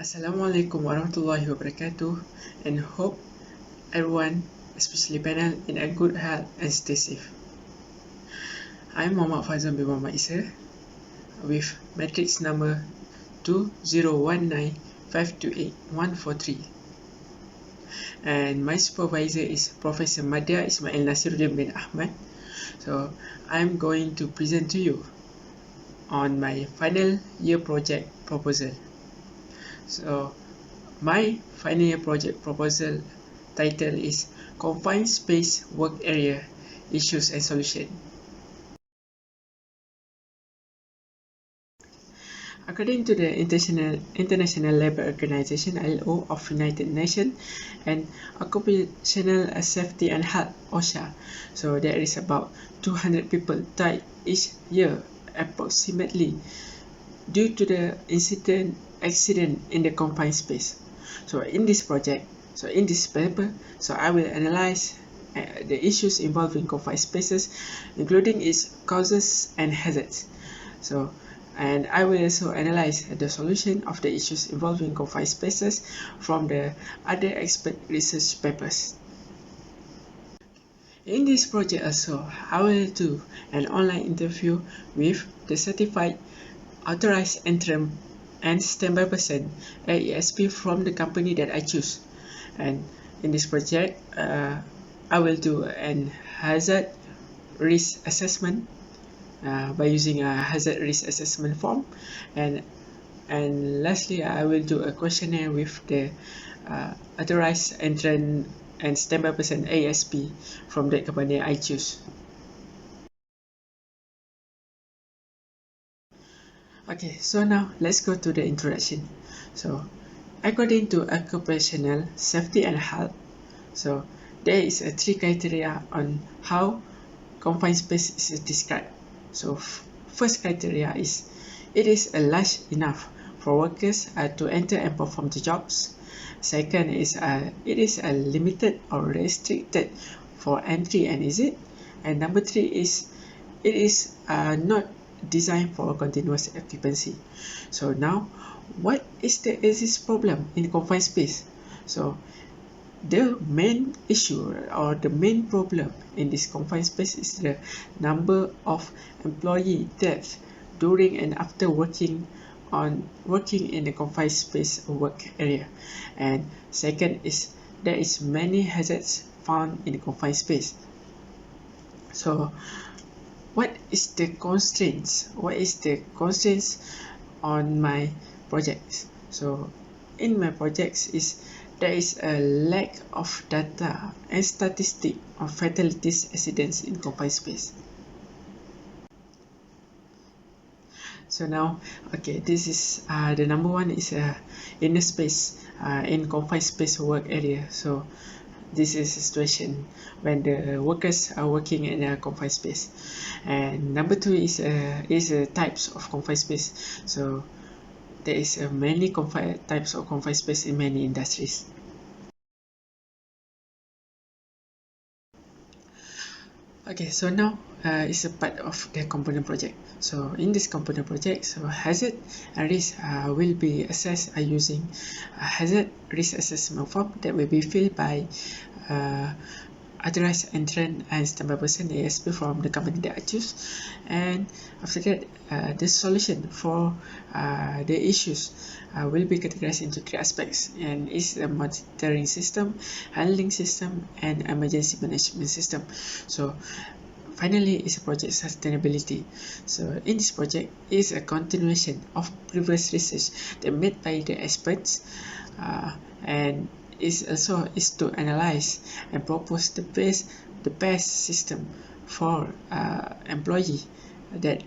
Assalamu Alaikum warahmatullahi wabarakatuh, and hope everyone, especially panel, in a good health and stay safe. I'm Mohd Fazuan bin Muhammad Isa with matrix number 2019528143, and my supervisor is Professor Madya Ismail Nasiruddin bin Ahmad. So I'm going to present to you on my final year project proposal. So my final year project proposal title is Confined Space Work Area Issues and Solution. According to the International Labour Organization (ILO) of United Nations and Occupational Safety and Health (OSHA), so there is about 200 people die each year approximately due to the accident in the confined space. So in this project, in this paper, I will analyze the issues involving confined spaces, including its causes and hazards. And I will also analyze the solution of the issues involving confined spaces from the other expert research papers. In this project also, I will do an online interview with the certified authorized entrant and standby person AESP from the company that I choose. And in this project, I will do an hazard risk assessment by using a hazard risk assessment form, and lastly, I will do a questionnaire with the authorized entrant and standby person AESP from the company I choose. Okay, so now let's go to the introduction. So according to occupational safety and health, so there is a 3 criteria on how confined space is described. So first criteria is it is large enough for workers to enter and perform the jobs. Second is it is limited or restricted for entry and exit. And number 3 is it is not designed for continuous occupancy. So now, what is the problem in confined space? So the main issue or the main problem in this confined space is the number of employee deaths during and after working in the confined space work area. And second is there is many hazards found in the confined space. So what is the constraints? What is the constraints on my projects? So in my projects there is a lack of data and statistics of fatalities accidents in confined space. So now, okay, this is the number one is inner space in confined space work area. So this is a situation when the workers are working in a confined space. And number 2 is types of confined space. So there is many types of confined space in many industries. Okay, so now it's a part of the component project. So in this component project, hazard and risk will be assessed using a hazard risk assessment form that will be filled by authorized entrant and standby person ASP from the company that I choose. And after that, the solution for the issues will be categorized into 3 aspects, and is a monitoring system, handling system, and emergency management system. So finally, is a project sustainability. So in this project is a continuation of previous research that made by the experts, and is to analyze and propose the best system for employee that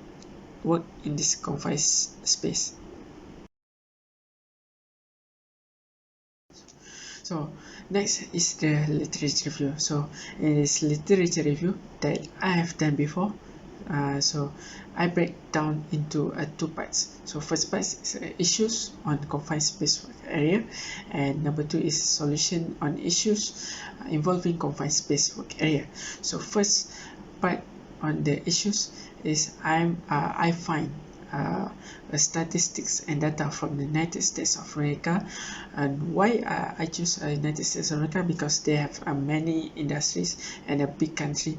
work in this confined space. So next is the literature review. So in this literature review that I have done before, so I break down into 2 parts. So first part is issues on confined space work area, and number 2 is solution on issues involving confined space work area. So first part on the issues is I find statistics and data from the United States of America. And why I choose United States of America? Because they have many industries and a big country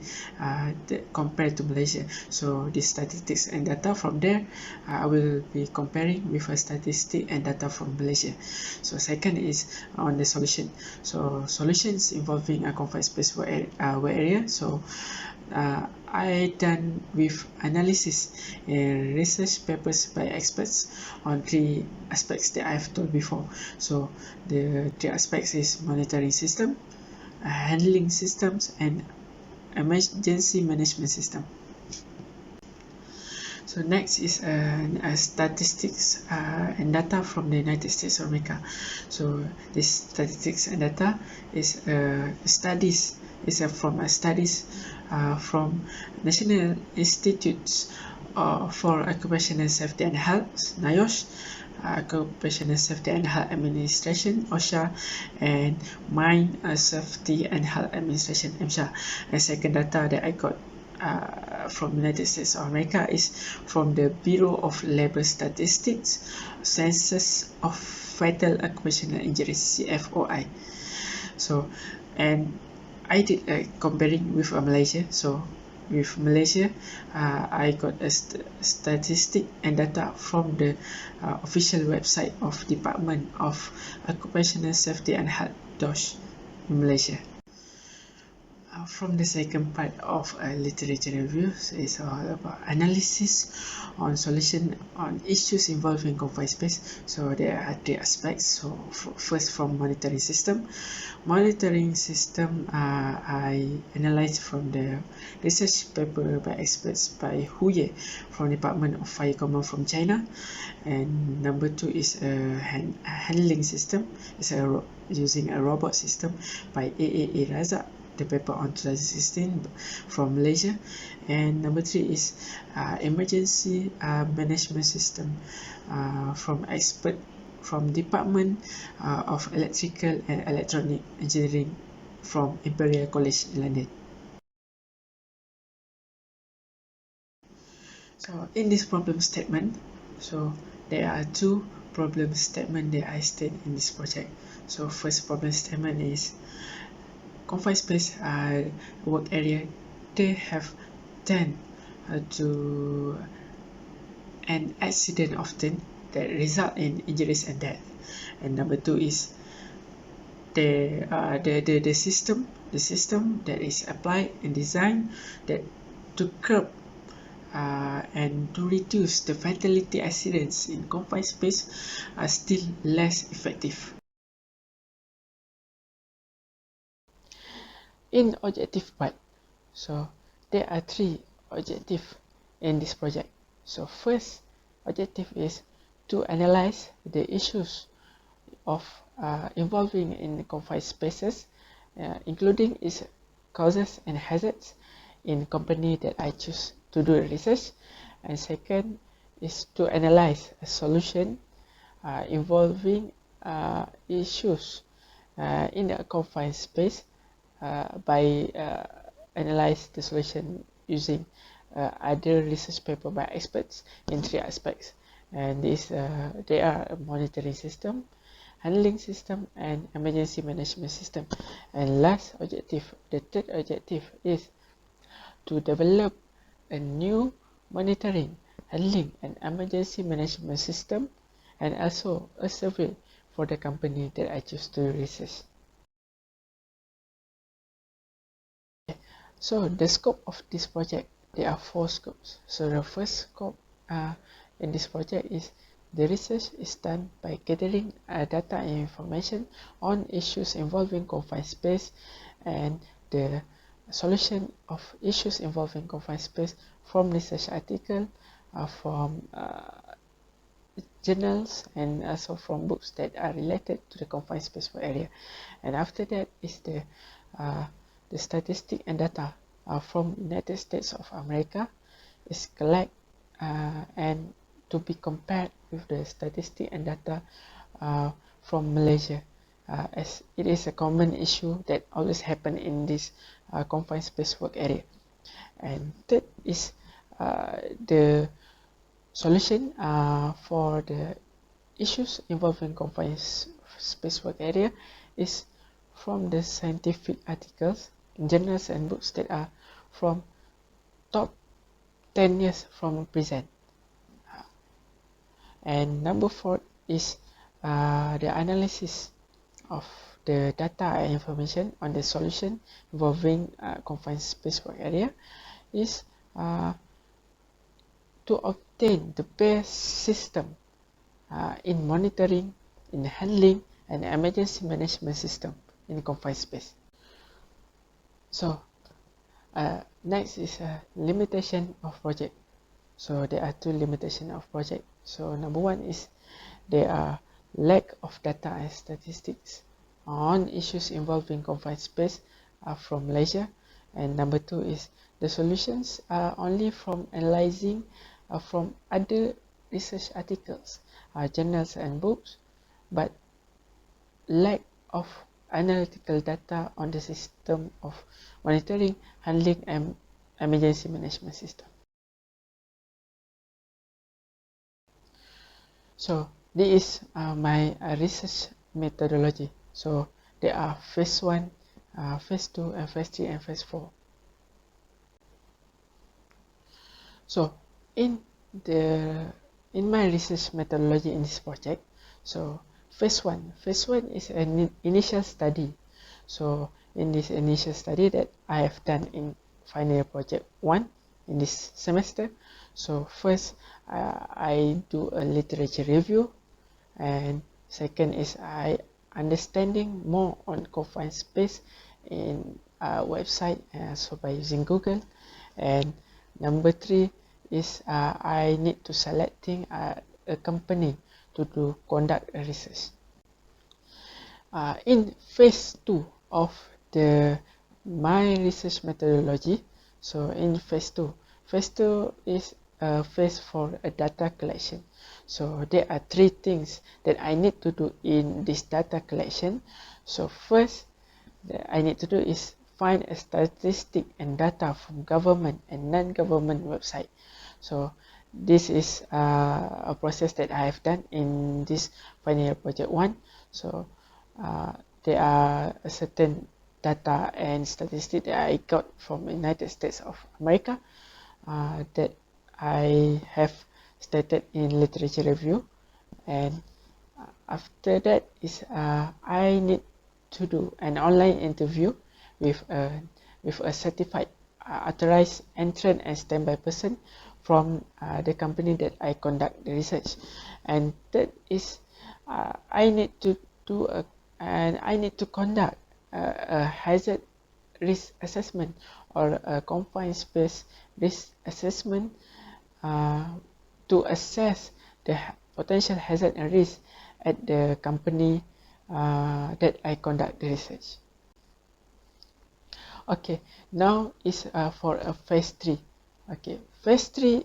compared to Malaysia. So the statistics and data from there, I will be comparing with a statistic and data from Malaysia. So second is on the solution. So solutions involving a confined space work area. So I done with analysis and research papers by experts on three aspects that I've told before. So the three aspects is monitoring system, handling systems, and emergency management system. So next is statistics and data from the United States of America. So this statistics and data is studies from studies from National Institutes for Occupational Safety and Health, NIOSH, Occupational Safety and Health Administration, OSHA, and Mine Safety and Health Administration, MSHA. And second data that I got from United States of America is from the Bureau of Labor Statistics, Census of Fatal Occupational Injuries, CFOI. So, and I did comparing with Malaysia. So with Malaysia, I got a statistic and data from the official website of Department of Occupational Safety and Health, DOSH, in Malaysia. From the second part of literature review, so it's all about analysis on solution on issues involving confined space. So there are three aspects. So first, from monitoring system. Monitoring system, I analyzed from the research paper by experts by Hu Ye from Department of Fire Command from China. And number two is a handling system. It's using a robot system by AAA Razak, the paper on 2016 from Malaysia. And number three is emergency management system from expert from Department of Electrical and Electronic Engineering from Imperial College London. So in this problem statement, so there are two problem statements that I state in this project. So first problem statement is confined space work area, they have tend to an accident often that result in injuries and death. And number two is the system that is applied and designed that to curb and to reduce the fatality accidents in confined space are still less effective. In objective part, so there are three objectives in this project. So first objective is to analyze the issues of involving in confined spaces, including its causes and hazards in company that I choose to do research. And second is to analyze a solution involving issues in a confined space by analyze the solution using other research paper by experts in three aspects. And they are a monitoring system, handling system, and emergency management system. And last objective, the third objective, is to develop a new monitoring, handling, and emergency management system, and also a survey for the company that I choose to research. So the scope of this project, there are four scopes. So the first scope in this project is the research is done by gathering data and information on issues involving confined space and the solution of issues involving confined space from research article, from journals, and also from books that are related to the confined space area. And after that is the statistic and data from United States of America is collect and to be compared with the statistic and data from Malaysia, as it is a common issue that always happen in this confined space work area. And third is the solution for the issues involving confined space work area is from the scientific articles, journals and books that are from top 10 years from present. And number 4 is the analysis of the data and information on the solution involving confined space work area is to obtain the best system in monitoring, in handling, and emergency management system in confined space. So next is a limitation of project. So there are two limitations of project. So number 1 is there are lack of data and statistics on issues involving confined space from Malaysia, and number 2 is the solutions are only from analyzing from other research articles, journals and books, but lack of analytical data on the system of monitoring, handling and emergency management system. So this is my research methodology. So there are phase 1, phase 2 and phase 3 and phase 4. So in my research methodology in this project, so phase 1 is an initial study. So in this initial study that I have done in final year project 1 in this semester, so first I do a literature review, and second is I understanding more on confined space in website, so by using Google, and number 3 is I need to selecting a company to conduct a research. In phase 2 of my research methodology, so in phase 2 is a phase for a data collection. So there are 3 things that I need to do in this data collection. So first that I need to do is find a statistic and data from government and non-government website. So this is a process that I have done in this final year project 1. So there are a certain data and statistics that I got from United States of America that I have stated in literature review, and after that is I need to do an online interview with a certified authorized entrant and standby person from the company that I conduct the research, and that is I need to do I need to conduct a hazard risk assessment or a confined space risk assessment to assess the potential hazard and risk at the company that I conduct the research. Okay, now is for a phase 3. Okay, phase 3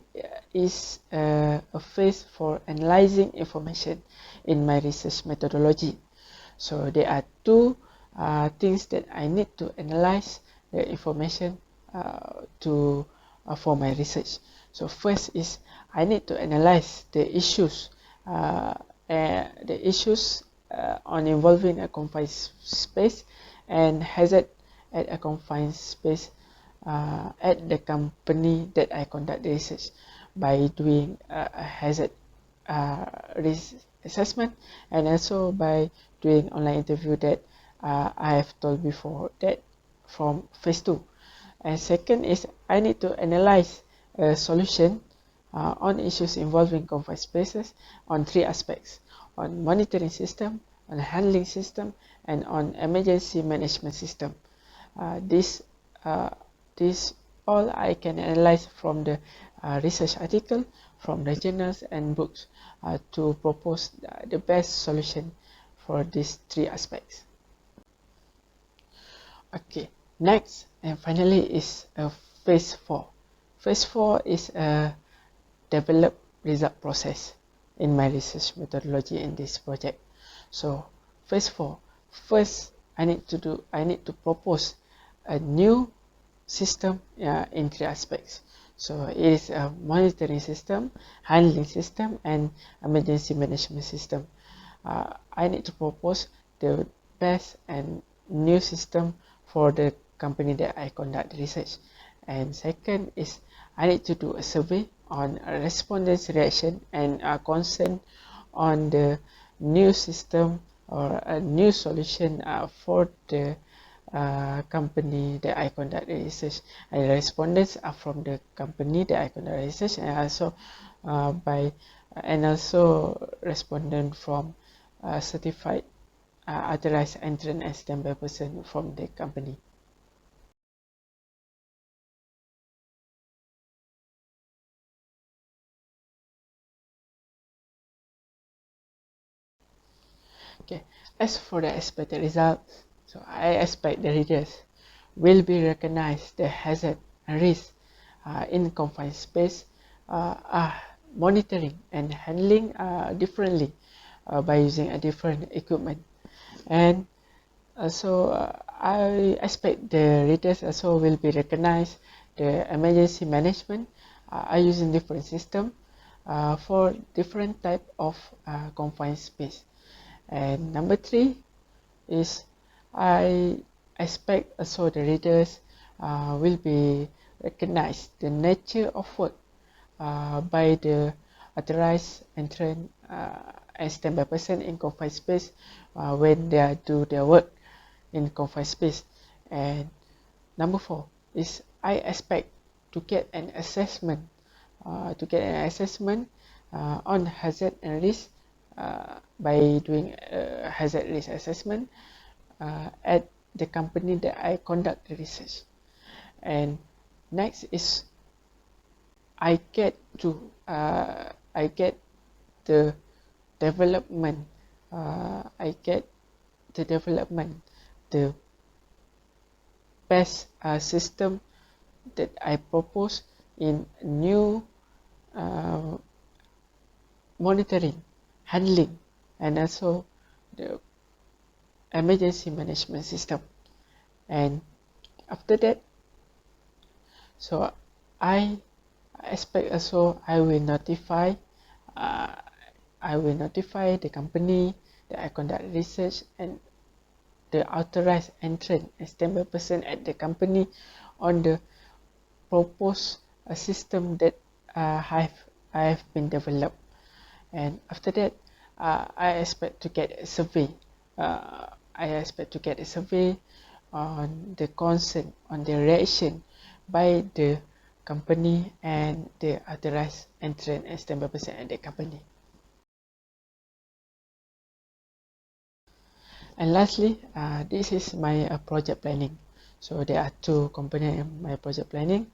is a phase for analyzing information in my research methodology. So there are 2 things that I need to analyze the information for my research. So first is I need to analyze the issues on involving a confined space and hazard at a confined space at the company that I conduct the research by doing a hazard risk assessment, and also by doing online interview that I have told before that from phase 2. And second is I need to analyze a solution on issues involving confined spaces on 3 aspects: on monitoring system, on handling system, and on emergency management system. This all I can analyze from the research article, from the journals and books to propose the best solution for these 3 aspects. Okay, next and finally is phase 4. Phase 4 is a develop result process in my research methodology in this project. So phase 4, first I need to propose a new system in 3 aspects. So it is a monitoring system, handling system, and emergency management system. I need to propose the best and new system for the company that I conduct research. And second is I need to do a survey on respondents' reaction and concern on the new system or a new solution for the company that I conduct research. And respondents are from the company that I conduct research, and also respondent from certified authorized entrant and standby person from the company. Okay, as for the expected results, so I expect the readers will be recognized the hazard and risk in confined space are monitoring and handling differently by using a different equipment. And I expect the readers also will be recognized the emergency management are using different system for different type of confined space. And number 3 is I expect also the readers will be recognized the nature of work by the authorized entrant and standby person in confined space when they do their work in confined space. And number 4 is I expect to get an assessment on hazard and risk by doing a hazard risk assessment at the company that I conduct the research. And next is I get the development the best system that I propose in new monitoring, handling, and also the emergency management system. And after that, so I expect also I will notify the company that I conduct research and the authorized entrant and standby person at the company on the proposed system that I have been developed. And after that, I expect to get a survey. On the concern, on the reaction by the company and the authorized entrant and standby person at the company. And lastly, this is my project planning. So there are two components in my project planning.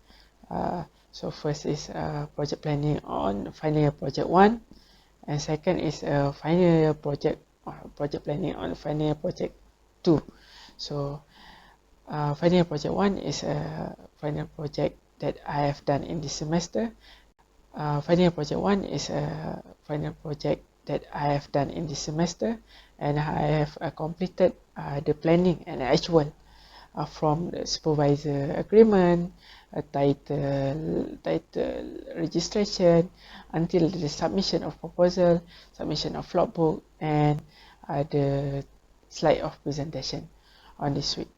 So first is project planning on final year project 1, and second is final year project planning on final year project 2. So final year project 1 is a final project that I have done in this semester. Final year project 1 is a final project that I have done in this semester, and I have completed the planning and actual from the supervisor agreement, title registration, until the submission of proposal, submission of logbook, and the slide of presentation on this week.